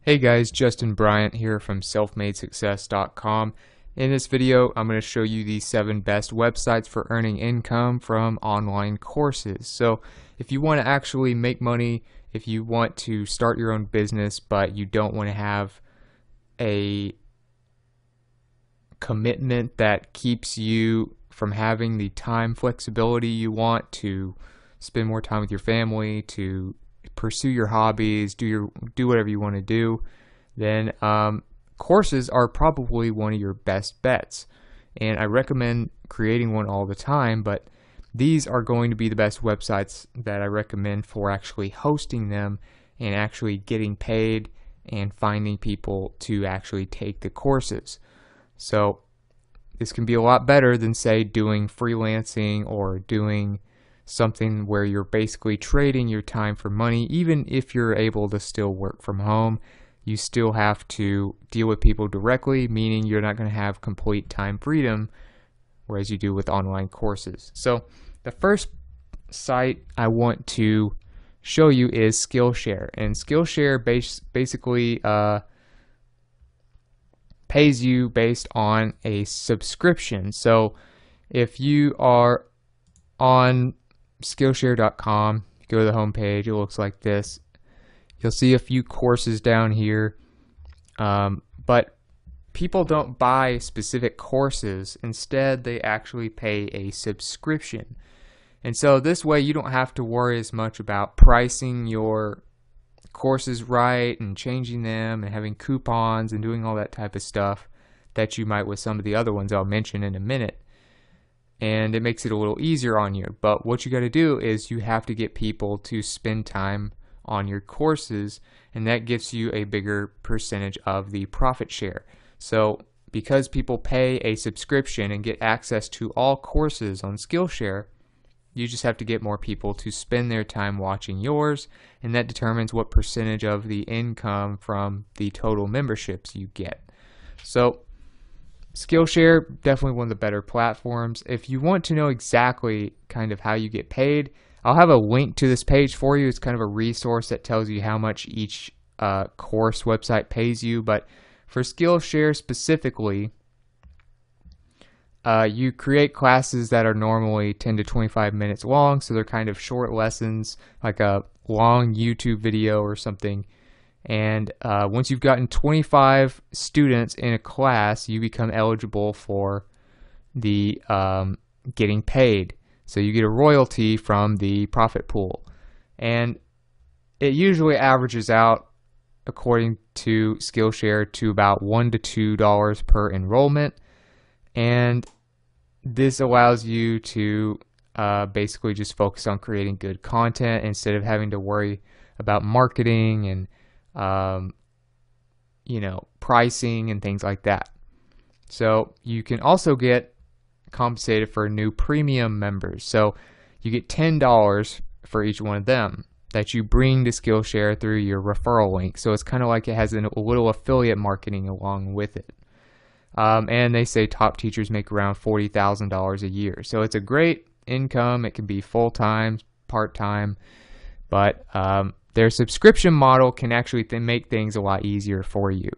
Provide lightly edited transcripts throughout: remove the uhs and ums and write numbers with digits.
Hey guys, Justin Bryant here from selfmadesuccess.com. In this video, I'm going to show you the 7 best websites for earning income from online courses. So if you want to actually make money, if you want to start your own business, but you don't want to have a commitment that keeps you from having the time flexibility you want to spend more time with your family, to pursue your hobbies, do whatever you want to do, then courses are probably one of your best bets. And I recommend creating one all the time, but these are going to be the best websites that I recommend for actually hosting them and actually getting paid and finding people to actually take the courses. So this can be a lot better than, say, doing freelancing or doing something where you're basically trading your time for money. Even if you're able to still work from home, you still have to deal with people directly, meaning you're not going to have complete time freedom, whereas you do with online courses. So the first site I want to show you is Skillshare. And Skillshare basically pays you based on a subscription. So if you are on Skillshare.com, go to the home page, it looks like this. You'll see a few courses down here, but people don't buy specific courses. Instead, they actually pay a subscription. And so this way you don't have to worry as much about pricing your courses right and changing them and having coupons and doing all that type of stuff that you might with some of the other ones I'll mention in a minute. And it makes it a little easier on you. But what you got to do is you have to get people to spend time on your courses, and that gives you a bigger percentage of the profit share. So because people pay a subscription and get access to all courses on Skillshare, you just have to get more people to spend their time watching yours, and that determines what percentage of the income from the total memberships you get. So Skillshare, definitely one of the better platforms. If you want to know exactly kind of how you get paid, I'll have a link to this page for you. It's kind of a resource that tells you how much each course website pays you. But for Skillshare specifically, you create classes that are normally 10 to 25 minutes long, so they're kind of short lessons, like a long YouTube video or something. And once you've gotten 25 students in a class, you become eligible for the getting paid. So you get a royalty from the profit pool. And it usually averages out, according to Skillshare, to about $1 to $2 per enrollment. And this allows you to basically just focus on creating good content instead of having to worry about marketing and pricing and things like that. So you can also get compensated for new premium members. So you get $10 for each one of them that you bring to Skillshare through your referral link. So it's kind of like it has a little affiliate marketing along with it. And they say top teachers make around $40,000 a year. So it's a great income. It can be full-time, part-time, but their subscription model can actually make things a lot easier for you.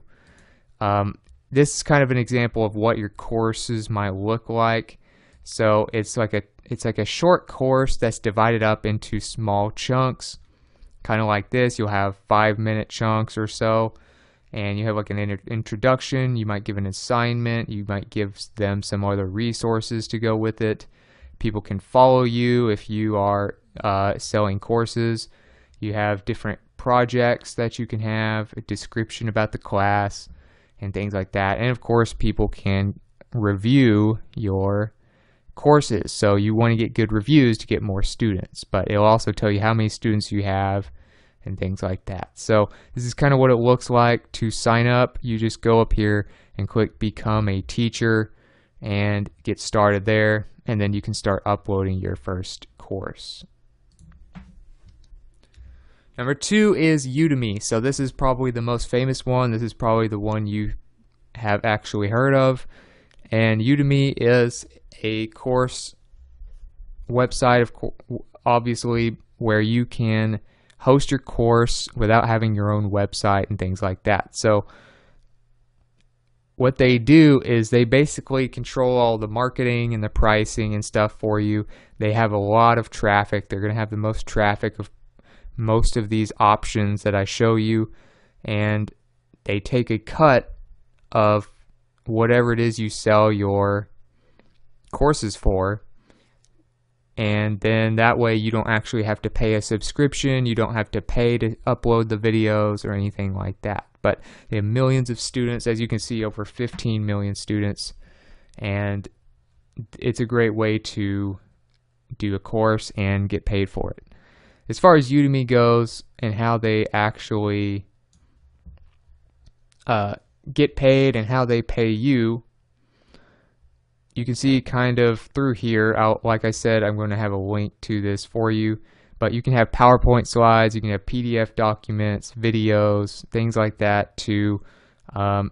This is kind of an example of what your courses might look like. So it's like a short course that's divided up into small chunks, kind of like this. You'll have 5-minute chunks or so, and you have like an introduction. You might give an assignment. You might give them some other resources to go with it. People can follow you if you are selling courses. You have different projects that you can have, a description about the class, and things like that. And of course, people can review your courses. So you want to get good reviews to get more students, but it'll also tell you how many students you have and things like that. So this is kind of what it looks like. To sign up, you just go up here and click Become a Teacher and get started there, and then you can start uploading your first course. Number 2 is Udemy. So this is probably the most famous one. This is probably the one you have actually heard of. And Udemy is a course website, obviously, where you can host your course without having your own website and things like that. So what they do is they basically control all the marketing and the pricing and stuff for you. They have a lot of traffic. They're going to have the most traffic of most of these options that I show you, and they take a cut of whatever it is you sell your courses for, and then that way you don't actually have to pay a subscription. You don't have to pay to upload the videos or anything like that. But they have millions of students, as you can see, over 15 million students, and it's a great way to do a course and get paid for it. As far as Udemy goes and how they actually get paid and how they pay you, you can see kind of through here. Like I said, I'm going to have a link to this for you. But you can have PowerPoint slides, you can have PDF documents, videos, things like that to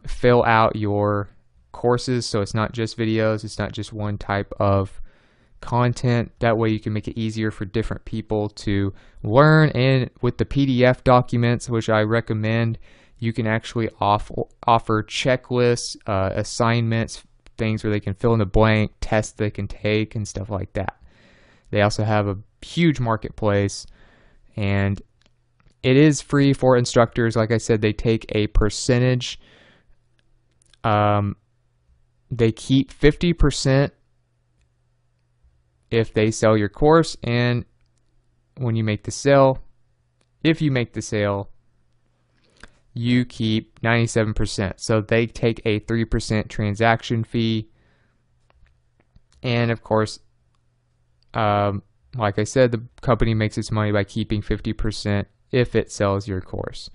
fill out your courses. So it's not just videos, it's not just one type of content. That way you can make it easier for different people to learn. And with the PDF documents, which I recommend, you can actually offer checklists, assignments, things where they can fill in the blank, tests they can take, and stuff like that. They also have a huge marketplace, and it is free for instructors. Like I said, they take a percentage. They keep 50% if they sell your course, and when you make the sale, if you make the sale, you keep 97%. So they take a 3% transaction fee, and of course, like I said, the company makes its money by keeping 50% if it sells your course.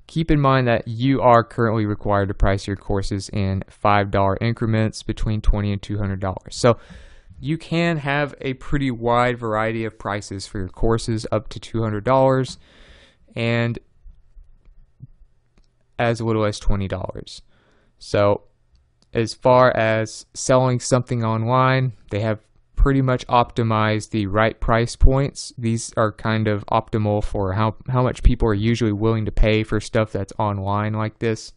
Keep in mind that you are currently required to price your courses in $5 increments between $20 and $200. So you can have a pretty wide variety of prices for your courses, up to $200 and as little as $20. So as far as selling something online, they have pretty much optimize the right price points. These are kind of optimal for how much people are usually willing to pay for stuff that's online like this.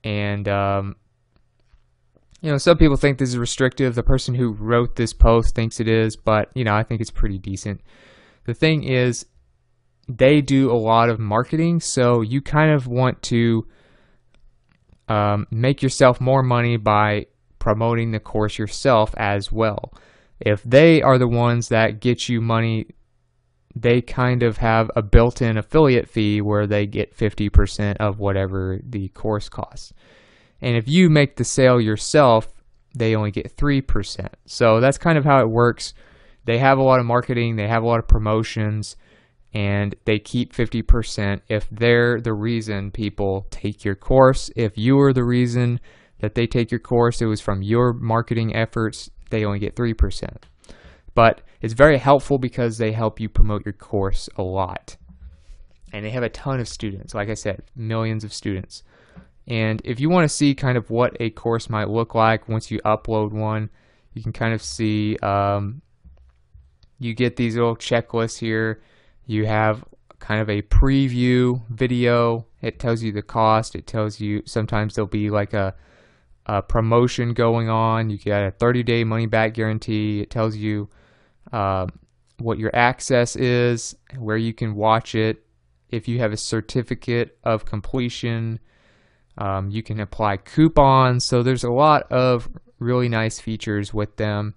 And some people think this is restrictive. The person who wrote this post thinks it is, but I think it's pretty decent. The thing is, they do a lot of marketing, so you kind of want to make yourself more money by promoting the course yourself as well. If they are the ones that get you money, they kind of have a built-in affiliate fee where they get 50% of whatever the course costs. And if you make the sale yourself, they only get 3%. So that's kind of how it works. They have a lot of marketing, they have a lot of promotions, and they keep 50% if they're the reason people take your course. If you are the reason that they take your course, it was from your marketing efforts, they only get 3%. But it's very helpful because they help you promote your course a lot. And they have a ton of students, like I said, millions of students. And if you want to see kind of what a course might look like once you upload one, you can kind of see, you get these little checklists here. You have kind of a preview video. It tells you the cost. It tells you sometimes there'll be like a promotion going on. You get a 30-day money-back guarantee. It tells you what your access is, where you can watch it. If you have a certificate of completion, you can apply coupons. So there's a lot of really nice features with them,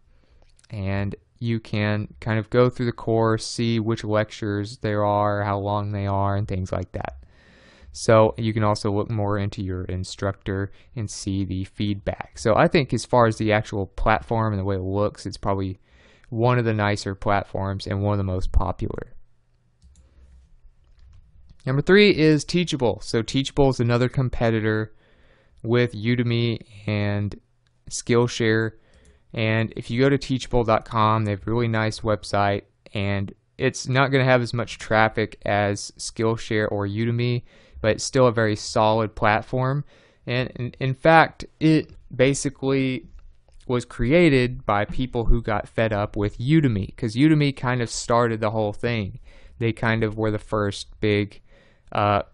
and you can kind of go through the course, see which lectures there are, how long they are, and things like that. So you can also look more into your instructor and see the feedback. So I think as far as the actual platform and the way it looks, it's probably one of the nicer platforms and one of the most popular. Number 3 is Teachable. So Teachable is another competitor with Udemy and Skillshare. And if you go to teachable.com, they have a really nice website, and it's not going to have as much traffic as Skillshare or Udemy, but it's still a very solid platform. And in fact, it basically was created by people who got fed up with Udemy, because Udemy kind of started the whole thing. They kind of were the first big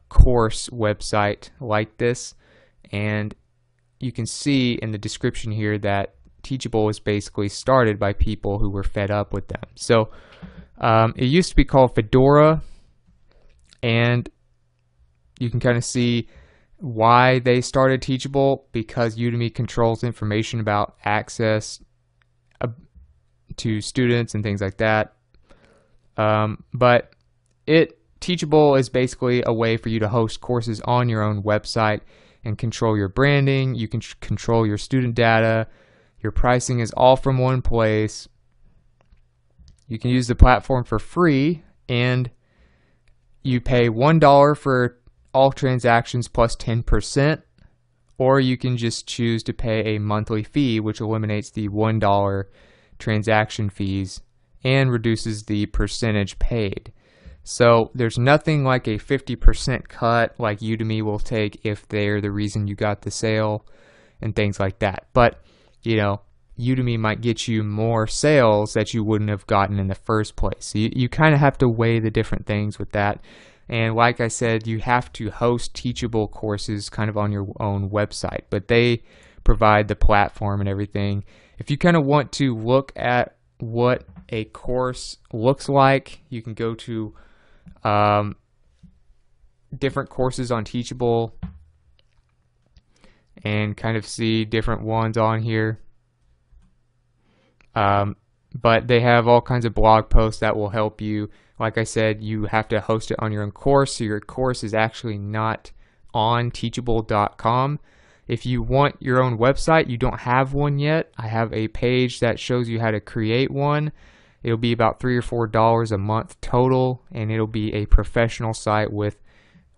course website like this, and you can see in the description here that Teachable was basically started by people who were fed up with them. So it used to be called Fedora, and you can kind of see why they started Teachable, because Udemy controls information about access to students and things like that. But Teachable is basically a way for you to host courses on your own website and control your branding. You can control your student data. Your pricing is all from one place. You can use the platform for free, and you pay $1 for all transactions plus 10%, or you can just choose to pay a monthly fee, which eliminates the $1 transaction fees and reduces the percentage paid. So there's nothing like a 50% cut like Udemy will take if they're the reason you got the sale and things like that. But, you know, Udemy might get you more sales that you wouldn't have gotten in the first place. So you kind of have to weigh the different things with that. And like I said, you have to host Teachable courses kind of on your own website, but they provide the platform and everything. If you kind of want to look at what a course looks like, you can go to different courses on Teachable and kind of see different ones on here. But they have all kinds of blog posts that will help you. Like I said, you have to host it on your own course, so your course is actually not on teachable.com. If you want your own website, you don't have one yet, I have a page that shows you how to create one. It'll be about $3 or $4 a month total, and it'll be a professional site with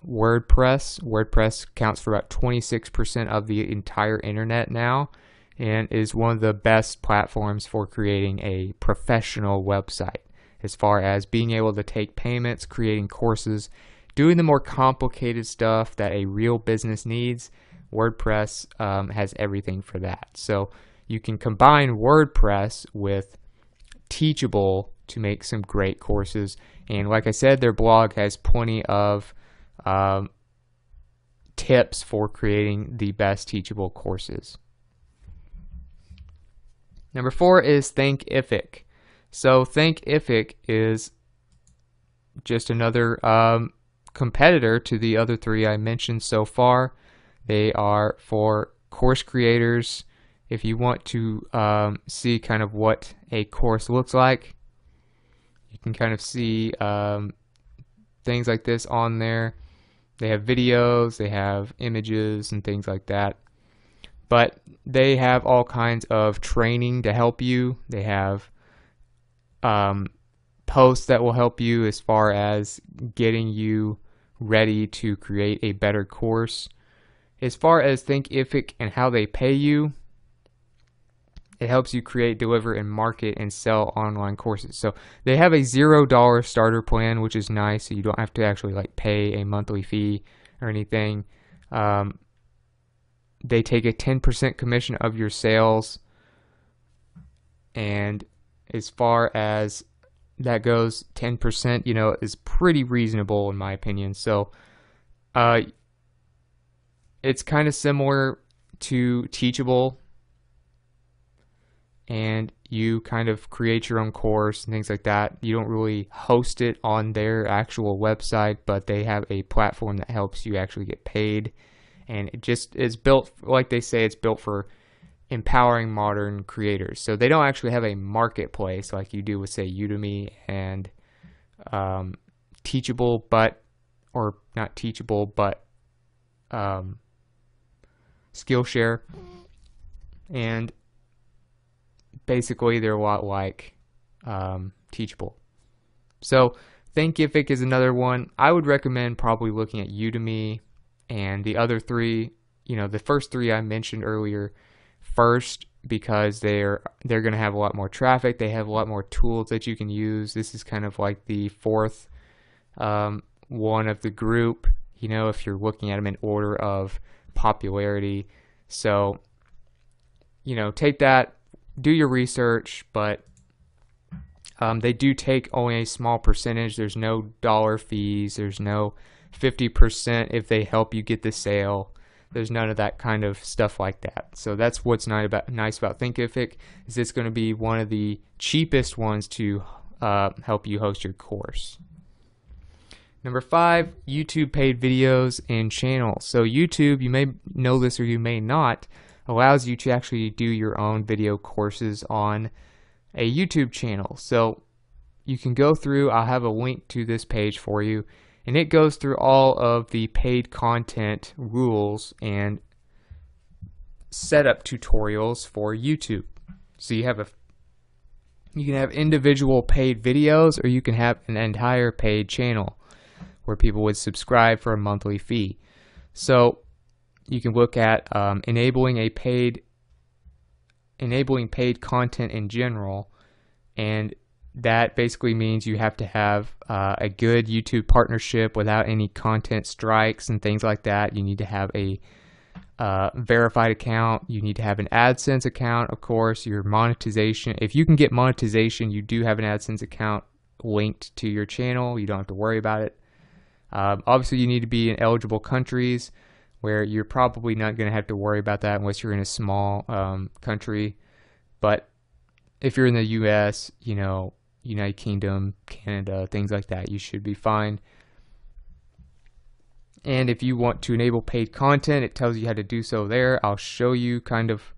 WordPress. WordPress counts for about 26% of the entire internet now, and is one of the best platforms for creating a professional website as far as being able to take payments, creating courses, doing the more complicated stuff that a real business needs. WordPress has everything for that. So you can combine WordPress with Teachable to make some great courses. And like I said, their blog has plenty of tips for creating the best Teachable courses. Number 4 is Thinkific. So Thinkific is just another competitor to the other 3 I mentioned so far. They are for course creators. If you want to see kind of what a course looks like, you can kind of see things like this on there. They have videos, they have images and things like that. But they have all kinds of training to help you. They have posts that will help you as far as getting you ready to create a better course. As far as Thinkific and how they pay you, it helps you create, deliver, and market and sell online courses. So they have a $0 starter plan, which is nice. So you don't have to actually like pay a monthly fee or anything. They take a 10% commission of your sales. And as far as that goes, 10%, you know, is pretty reasonable in my opinion. So it's kind of similar to Teachable, and you kind of create your own course and things like that. You don't really host it on their actual website, but they have a platform that helps you actually get paid. And it just is built, like they say, it's built for empowering modern creators. So they don't actually have a marketplace like you do with, say, Udemy and Teachable, but, or not Teachable, but Skillshare. And basically they're a lot like Teachable. So Thinkific is another one. I would recommend probably looking at Udemy and the other 3, you know, the first 3 I mentioned earlier first, because they're going to have a lot more traffic. They have a lot more tools that you can use. This is kind of like the 4th one of the group, you know, if you're looking at them in order of popularity. So, you know, take that, do your research, but They do take only a small percentage. There's no dollar fees. There's no 50% if they help you get the sale. There's none of that kind of stuff like that. So that's what's nice about Thinkific, is it's going to be one of the cheapest ones to help you host your course. Number 5, YouTube paid videos and channels. So YouTube, you may know this or you may not, allows you to actually do your own video courses on a YouTube channel. So you can go through, I'll have a link to this page for you, and it goes through all of the paid content rules and setup tutorials for YouTube. So you can have individual paid videos, or you can have an entire paid channel where people would subscribe for a monthly fee. So you can look at enabling paid content in general, and that basically means you have to have a good YouTube partnership without any content strikes and things like that. You need to have a verified account. You need to have an AdSense account, of course. Your monetization, if you can get monetization, you do have an AdSense account linked to your channel. You don't have to worry about it. Obviously, you need to be in eligible countries where you're probably not going to have to worry about that unless you're in a small country. But if you're in the US, United Kingdom, Canada, things like that, you should be fine. And if you want to enable paid content, it tells you how to do so there. I'll show you kind of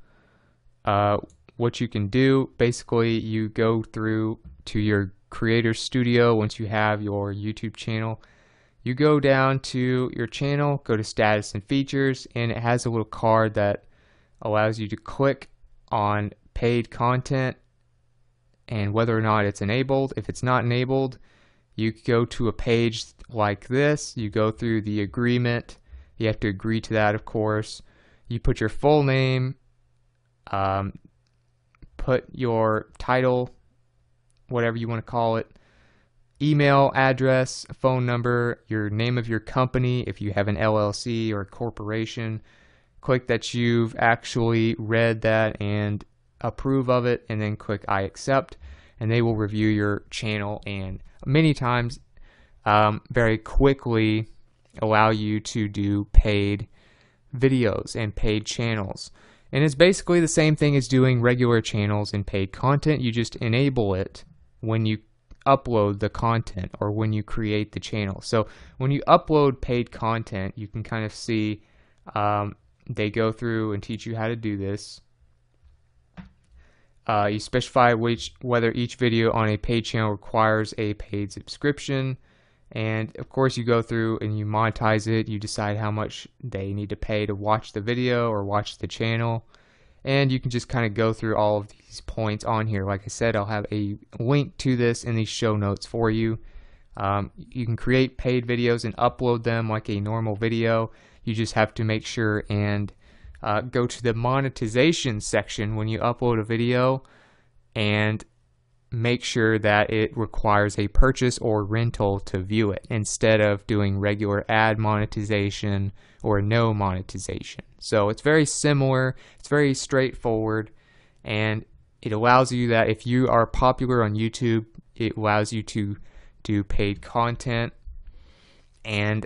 what you can do. Basically, you go through to your Creator Studio once you have your YouTube channel. You go down to your channel, go to Status and Features, and it has a little card that allows you to click on paid content and whether or not it's enabled. If it's not enabled, you go to a page like this. You go through the agreement. You have to agree to that, of course. You put your full name, put your title, whatever you want to call it, email address, phone number, your name of your company, if you have an LLC or a corporation. Click that you've actually read that and approve of it, and then click I accept, and they will review your channel and many times very quickly allow you to do paid videos and paid channels. And it's basically the same thing as doing regular channels and paid content. You just enable it when you upload the content or when you create the channel. So when you upload paid content, you can kind of see they go through and teach you how to do this. You specify whether each video on a paid channel requires a paid subscription, and of course you go through and you monetize it. You decide how much they need to pay to watch the video or watch the channel, and you can just kind of go through all of these points on here. Like I said, I'll have a link to this in the show notes for you. You can create paid videos and upload them like a normal video. You just have to make sure and go to the monetization section when you upload a video and make sure that it requires a purchase or rental to view it, instead of doing regular ad monetization or no monetization. So it's very similar, it's very straightforward, and it allows you that if you are popular on YouTube, it allows you to do paid content and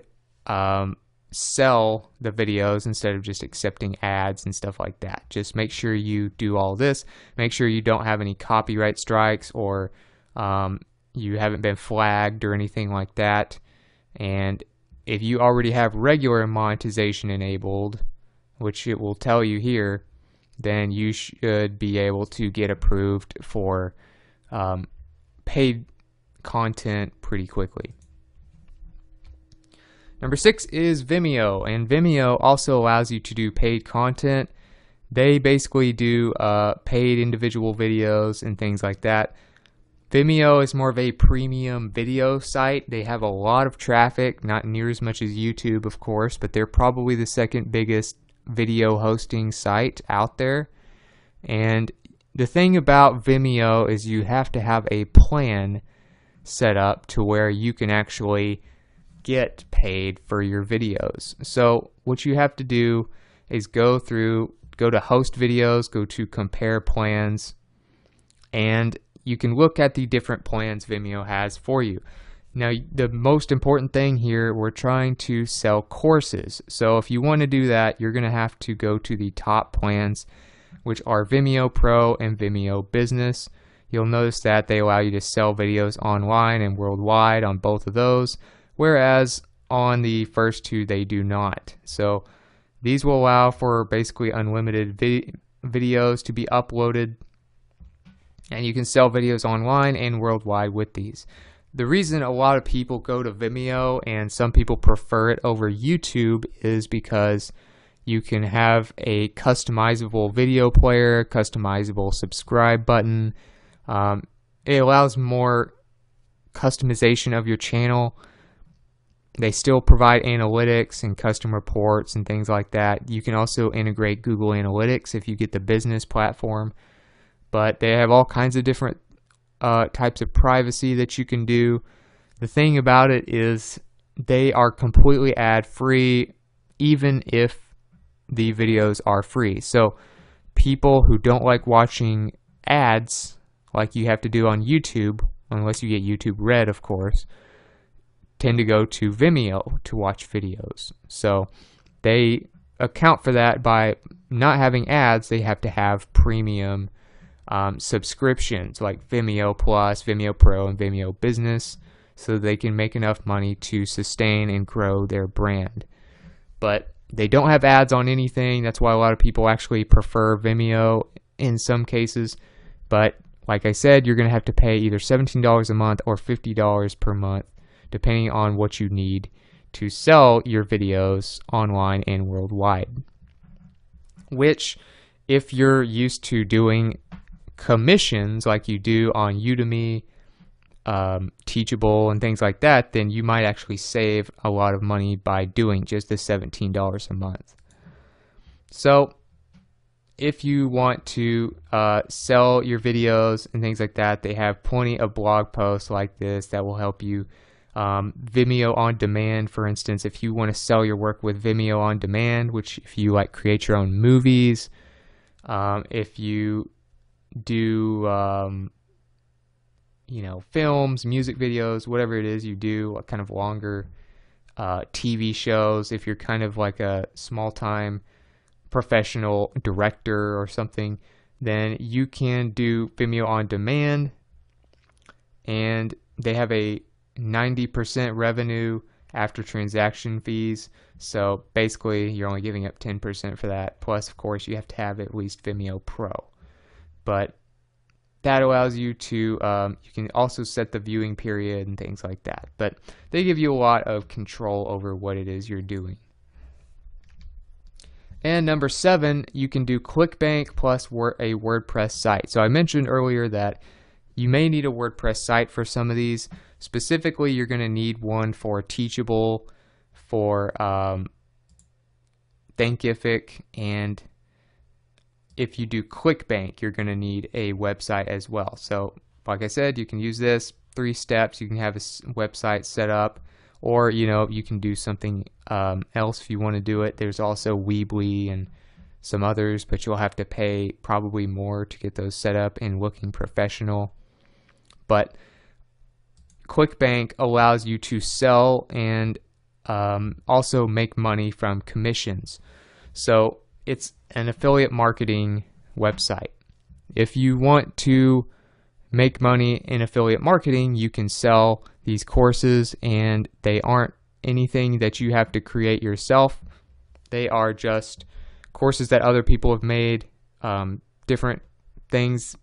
sell the videos instead of just accepting ads and stuff like that. Just make sure you do all this. Make sure you don't have any copyright strikes or you haven't been flagged or anything like that. And if you already have regular monetization enabled, which it will tell you here, then you should be able to get approved for paid content pretty quickly. Number 6 is Vimeo, and Vimeo also allows you to do paid content. They basically do paid individual videos and things like that. Vimeo is more of a premium video site. They have a lot of traffic, not near as much as YouTube, of course, but they're probably the second biggest video hosting site out there. And the thing about Vimeo is you have to have a plan set up to where you can actually get paid for your videos. So what you have to do is go to host videos, go to compare plans, and you can look at the different plans Vimeo has for you. Now, the most important thing here, we're trying to sell courses. So if you want to do that, you're going to have to go to the top plans, which are Vimeo Pro and Vimeo Business. You'll notice that they allow you to sell videos online and worldwide on both of those, whereas on the first two, they do not. So these will allow for basically unlimited videos to be uploaded, and you can sell videos online and worldwide with these. The reason a lot of people go to Vimeo and some people prefer it over YouTube is because you can have a customizable video player, customizable subscribe button. It allows more customization of your channel. They still provide analytics and custom reports and things like that. You can also integrate Google Analytics if you get the business platform. But they have all kinds of different types of privacy that you can do. The thing about it is they are completely ad-free, even if the videos are free. So people who don't like watching ads like you have to do on YouTube, unless you get YouTube Red, of course, tend to go to Vimeo to watch videos. So they account for that by not having ads. They have to have premium subscriptions like Vimeo Plus, Vimeo Pro, and Vimeo Business, so they can make enough money to sustain and grow their brand. But they don't have ads on anything. That's why a lot of people actually prefer Vimeo in some cases. But like I said, you're going to have to pay either $17 a month or $50 per month, depending on what you need to sell your videos online and worldwide. Which, if you're used to doing commissions like you do on Udemy, Teachable, and things like that, then you might actually save a lot of money by doing just the $17 a month. So if you want to sell your videos and things like that, they have plenty of blog posts like this that will help you. Vimeo on Demand, for instance, if you want to sell your work with Vimeo on Demand, which if you like create your own movies, if you do films, music videos, whatever it is you do, kind of longer TV shows, if you're kind of like a small-time professional director or something, then you can do Vimeo on Demand, and they have a 90% revenue after transaction fees. So basically you're only giving up 10% for that. Plus, of course, you have to have at least Vimeo Pro. But that allows you to, you can also set the viewing period and things like that. But they give you a lot of control over what it is you're doing. And number 7, you can do ClickBank plus a WordPress site. So I mentioned earlier that you may need a WordPress site for some of these. Specifically, you're going to need one for Teachable, for Thinkific, and if you do ClickBank, you're going to need a website as well. So, like I said, you can use this 3 steps. You can have a website set up, or you can do something else if you want to do it. There's also Weebly and some others, but you'll have to pay probably more to get those set up and looking professional. But ClickBank allows you to sell and also make money from commissions. So it's an affiliate marketing website. If you want to make money in affiliate marketing, you can sell these courses, and they aren't anything that you have to create yourself. They are just courses that other people have made, different things,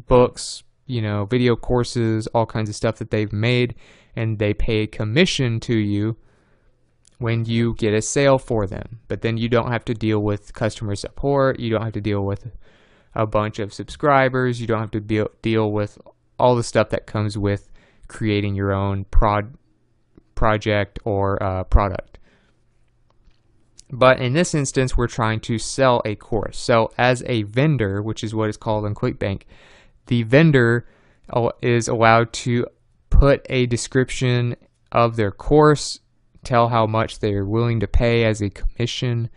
books, video courses, all kinds of stuff that they've made, and they pay a commission to you when you get a sale for them. But then you don't have to deal with customer support, you don't have to deal with a bunch of subscribers, you don't have to deal with all the stuff that comes with creating your own project or product. But in this instance, we're trying to sell a course. So as a vendor, which is what it's called on ClickBank, the vendor is allowed to put a description of their course, tell how much they're willing to pay as a commission,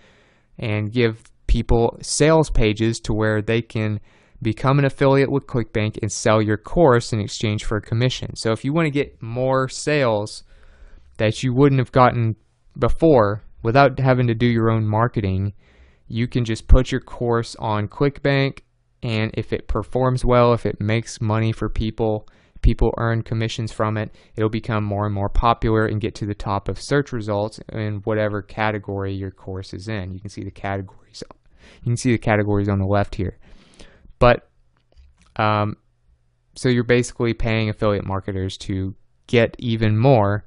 and give people sales pages to where they can become an affiliate with ClickBank and sell your course in exchange for a commission. So if you want to get more sales that you wouldn't have gotten before without having to do your own marketing, you can just put your course on ClickBank, and if it performs well, if it makes money for people, people earn commissions from it, it'll become more and more popular and get to the top of search results in whatever category your course is in. You can see the categories. You can see the categories on the left here. But so you're basically paying affiliate marketers to get even more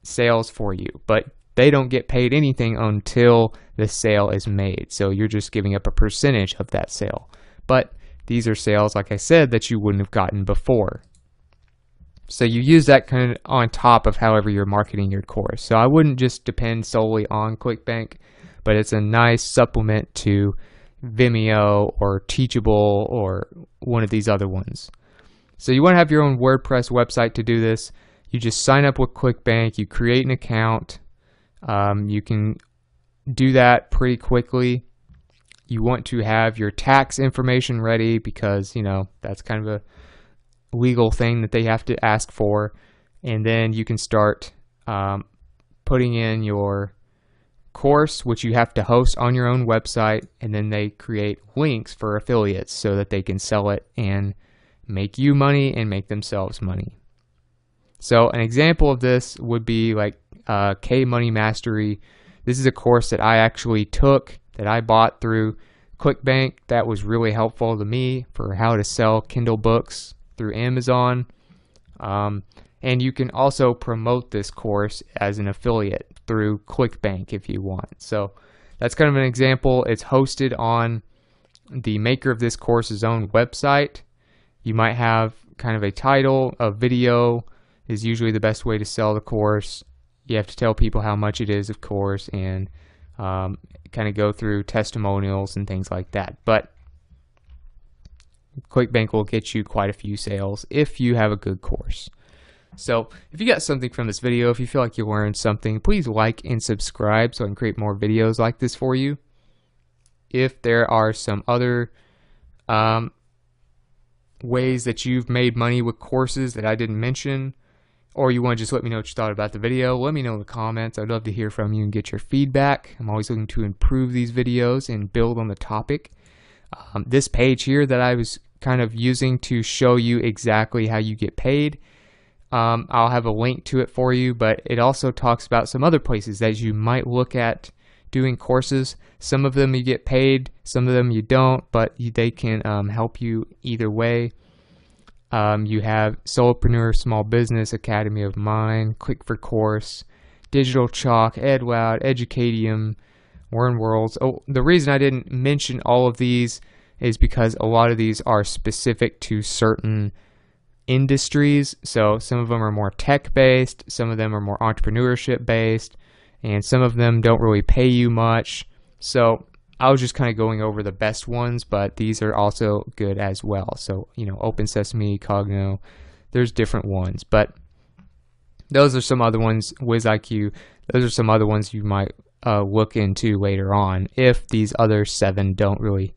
sales for you, but they don't get paid anything until the sale is made. So you're just giving up a percentage of that sale. But these are sales, like I said, that you wouldn't have gotten before. So you use that kind of on top of however you're marketing your course. So I wouldn't just depend solely on ClickBank, but it's a nice supplement to Vimeo or Teachable or one of these other ones. So you want to have your own WordPress website to do this. You just sign up with ClickBank, you create an account. You can do that pretty quickly. You want to have your tax information ready because, you know, that's kind of a legal thing that they have to ask for. And then you can start putting in your course, which you have to host on your own website, and then they create links for affiliates so that they can sell it and make you money and make themselves money. So an example of this would be like K Money Mastery. This is a course that I actually took, that I bought through ClickBank. That was really helpful to me for how to sell Kindle books through Amazon. And you can also promote this course as an affiliate through ClickBank if you want. So that's kind of an example. It's hosted on the maker of this course's own website. You might have kind of a title. A video is usually the best way to sell the course. You have to tell people how much it is, of course, and kind of go through testimonials and things like that. But ClickBank will get you quite a few sales if you have a good course. So if you got something from this video, if you feel like you learned something, please like and subscribe so I can create more videos like this for you. If there are some other ways that you've made money with courses that I didn't mention, or you want to just let me know what you thought about the video, let me know in the comments. I'd love to hear from you and get your feedback. I'm always looking to improve these videos and build on the topic. This page here that I was kind of using to show you exactly how you get paid, I'll have a link to it for you, but it also talks about some other places that you might look at doing courses. Some of them you get paid, some of them you don't, but they can help you either way. You have Solopreneur Small Business, Academy of Mind, Click for Course, Digital Chalk, EdWow, Educadium, WearnWorlds. Oh, the reason I didn't mention all of these is because a lot of these are specific to certain industries. So some of them are more tech-based, some of them are more entrepreneurship-based, and some of them don't really pay you much. So I was just kind of going over the best ones, but these are also good as well. So, you know, Open Sesame, Cogno, there's different ones, but those are some other ones. WizIQ, those are some other ones you might look into later on if these other 7 don't really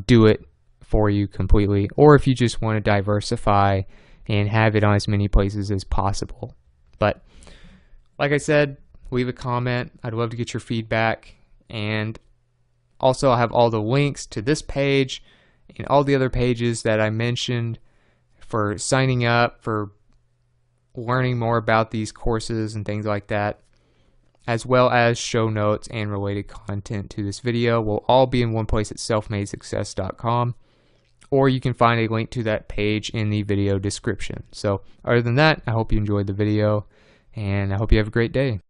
do it for you completely, or if you just want to diversify and have it on as many places as possible. But like I said, leave a comment. I'd love to get your feedback. And also, I'll have all the links to this page and all the other pages that I mentioned for signing up, for learning more about these courses and things like that, as well as show notes and related content to this video will all be in one place at selfmadesuccess.com, or you can find a link to that page in the video description. So other than that, I hope you enjoyed the video, and I hope you have a great day.